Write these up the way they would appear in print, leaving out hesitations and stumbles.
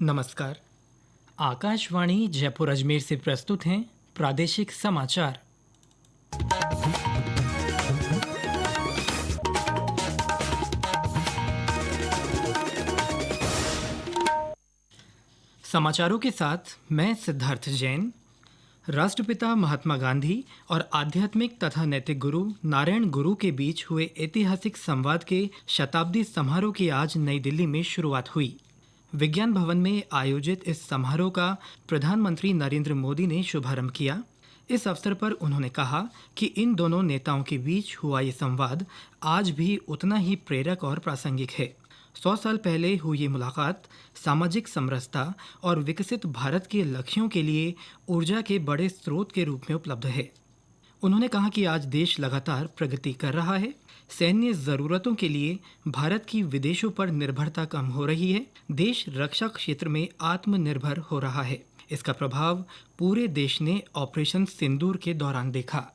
नमस्कार। आकाशवाणी जयपुर अजमेर से प्रस्तुत हैं प्रादेशिक समाचार। समाचारों के साथ मैं सिद्धार्थ जैन। राष्ट्रपिता महात्मा गांधी और आध्यात्मिक तथा नैतिक गुरु नारायण गुरु के बीच हुए ऐतिहासिक संवाद के शताब्दी समारोह की आज नई दिल्ली में शुरुआत हुई। विज्ञान भवन में आयोजित इस समारोह का प्रधानमंत्री नरेंद्र मोदी ने शुभारंभ किया। इस अवसर पर उन्होंने कहा कि इन दोनों नेताओं के बीच हुआ ये संवाद आज भी उतना ही प्रेरक और प्रासंगिक है। 100 साल पहले हुई ये मुलाकात सामाजिक समरसता और विकसित भारत के लक्ष्यों के लिए ऊर्जा के बड़े स्रोत के रूप में उपलब्ध है। उन्होंने कहा कि आज देश लगातार प्रगति कर रहा है। सैन्य जरूरतों के लिए भारत की विदेशों पर निर्भरता कम हो रही है। देश रक्षा क्षेत्र में आत्मनिर्भर हो रहा है। इसका प्रभाव पूरे देश ने ऑपरेशन सिंदूर के दौरान देखा।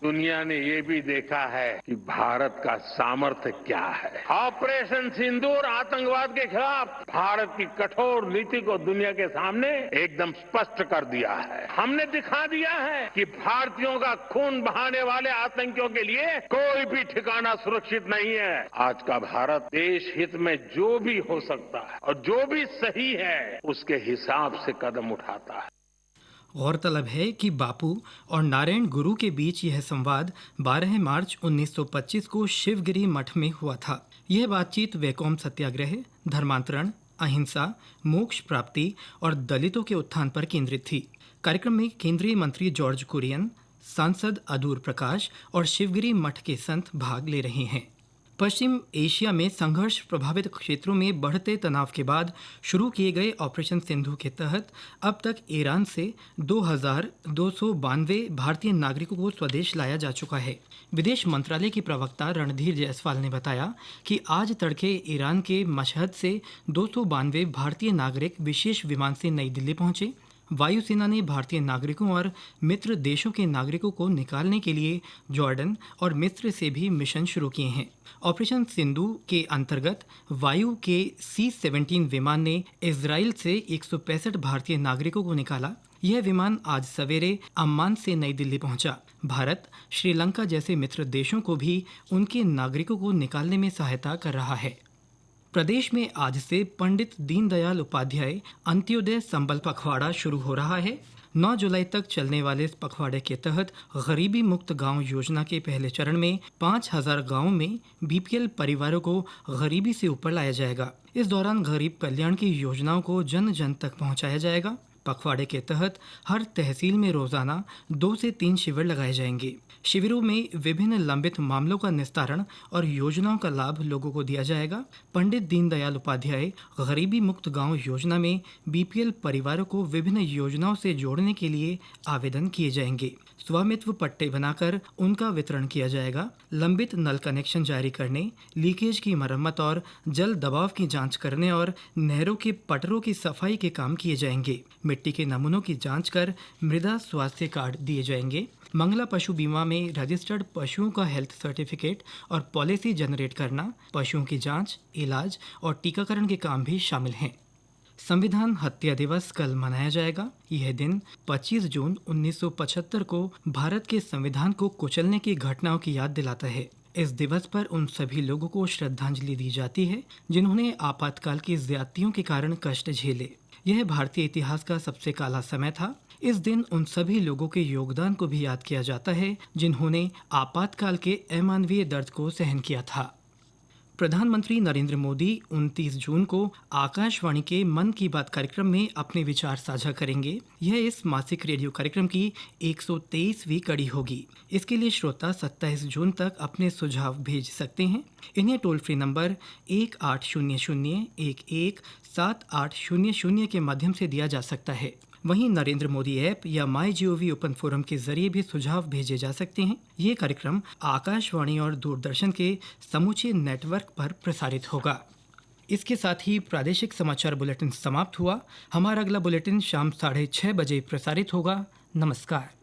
दुनिया ने ये भी देखा है कि भारत का सामर्थ्य क्या है। ऑपरेशन सिंदूर आतंकवाद के खिलाफ भारत की कठोर नीति को दुनिया के सामने एकदम स्पष्ट कर दिया है। हमने दिखा दिया है कि भारतीयों का खून बहाने वाले आतंकियों के लिए कोई भी ठिकाना सुरक्षित नहीं है। आज का भारत देश हित में जो भी हो सकता है और जो भी सही है उसके हिसाब से कदम उठाता है। गौरतलब है कि बापू और नारायण गुरु के बीच यह संवाद 12 मार्च 1925 को शिवगिरी मठ में हुआ था। यह बातचीत वैकोम सत्याग्रह, धर्मांतरण, अहिंसा, मोक्ष प्राप्ति और दलितों के उत्थान पर केंद्रित थी। कार्यक्रम में केंद्रीय मंत्री जॉर्ज कुरियन, सांसद अदूर प्रकाश और शिवगिरी मठ के संत भाग ले रहे हैं। पश्चिम एशिया में संघर्ष प्रभावित क्षेत्रों में बढ़ते तनाव के बाद शुरू किए गए ऑपरेशन सिंधु के तहत अब तक ईरान से 2292 भारतीय नागरिकों को स्वदेश लाया जा चुका है। विदेश मंत्रालय की प्रवक्ता रणधीर जायसवाल ने बताया कि आज तड़के ईरान के मशहद से 292 भारतीय नागरिक विशेष विमान से नई दिल्ली पहुंचे। वायुसेना ने भारतीय नागरिकों और मित्र देशों के नागरिकों को निकालने के लिए जॉर्डन और मिस्र से भी मिशन शुरू किए हैं। ऑपरेशन सिंधु के अंतर्गत वायु के C-17 विमान ने इजराइल से 165 भारतीय नागरिकों को निकाला। यह विमान आज सवेरे अम्मान से नई दिल्ली पहुंचा। भारत श्रीलंका जैसे मित्र देशों को भी उनके नागरिकों को निकालने में सहायता कर रहा है। प्रदेश में आज से पंडित दीनदयाल उपाध्याय अंत्योदय संबल पखवाड़ा शुरू हो रहा है। 9 जुलाई तक चलने वाले इस पखवाड़े के तहत गरीबी मुक्त गांव योजना के पहले चरण में 5000 गांवों में BPL परिवारों को गरीबी से ऊपर लाया जाएगा। इस दौरान गरीब कल्याण की योजनाओं को जन जन तक पहुंचाया जाएगा। पखवाड़े के तहत हर तहसील में रोजाना 2 से 3 शिविर लगाए जाएंगे। शिविरों में विभिन्न लंबित मामलों का निस्तारण और योजनाओं का लाभ लोगों को दिया जाएगा। पंडित दीनदयाल उपाध्याय गरीबी मुक्त गांव योजना में BPL परिवारों को विभिन्न योजनाओं से जोड़ने के लिए आवेदन किए जाएंगे। स्वामित्व पट्टे बनाकर उनका वितरण किया जाएगा। लंबित नल कनेक्शन जारी करने, लीकेज की मरम्मत और जल दबाव की जांच करने और नहरों के पटरों की सफाई के काम किए जाएंगे। मिट्टी के नमूनों की जांच कर मृदा स्वास्थ्य कार्ड दिए जाएंगे। मंगला पशु बीमा में रजिस्टर्ड पशुओं का हेल्थ सर्टिफिकेट और पॉलिसी जनरेट करना, पशुओं की जांच, इलाज और टीकाकरण के काम भी शामिल हैं। संविधान हत्या दिवस कल मनाया जाएगा। यह दिन 25 जून 1975 को भारत के संविधान को कुचलने की घटनाओं की याद दिलाता है। इस दिवस पर उन सभी लोगों को श्रद्धांजलि दी जाती है जिन्होंने आपातकाल की ज्यादतियों के कारण कष्ट झेले। यह भारतीय इतिहास का सबसे काला समय था। इस दिन उन सभी लोगों के योगदान को भी याद किया जाता है जिन्होंने आपातकाल के अमानवीय दर्द को सहन किया था। प्रधानमंत्री नरेंद्र मोदी 29 जून को आकाशवाणी के मन की बात कार्यक्रम में अपने विचार साझा करेंगे। यह इस मासिक रेडियो कार्यक्रम की 123वीं कड़ी होगी। इसके लिए श्रोता 27 जून तक अपने सुझाव भेज सकते हैं। इन्हें टोल फ्री नंबर 1800-117800 के माध्यम से दिया जा सकता है। वहीं नरेंद्र मोदी ऐप या MyGov ओपन फोरम के जरिए भी सुझाव भेजे जा सकते हैं। ये कार्यक्रम आकाशवाणी और दूरदर्शन के समूचे नेटवर्क पर प्रसारित होगा। इसके साथ ही प्रादेशिक समाचार बुलेटिन समाप्त हुआ। हमारा अगला बुलेटिन शाम 6:30 बजे प्रसारित होगा। नमस्कार।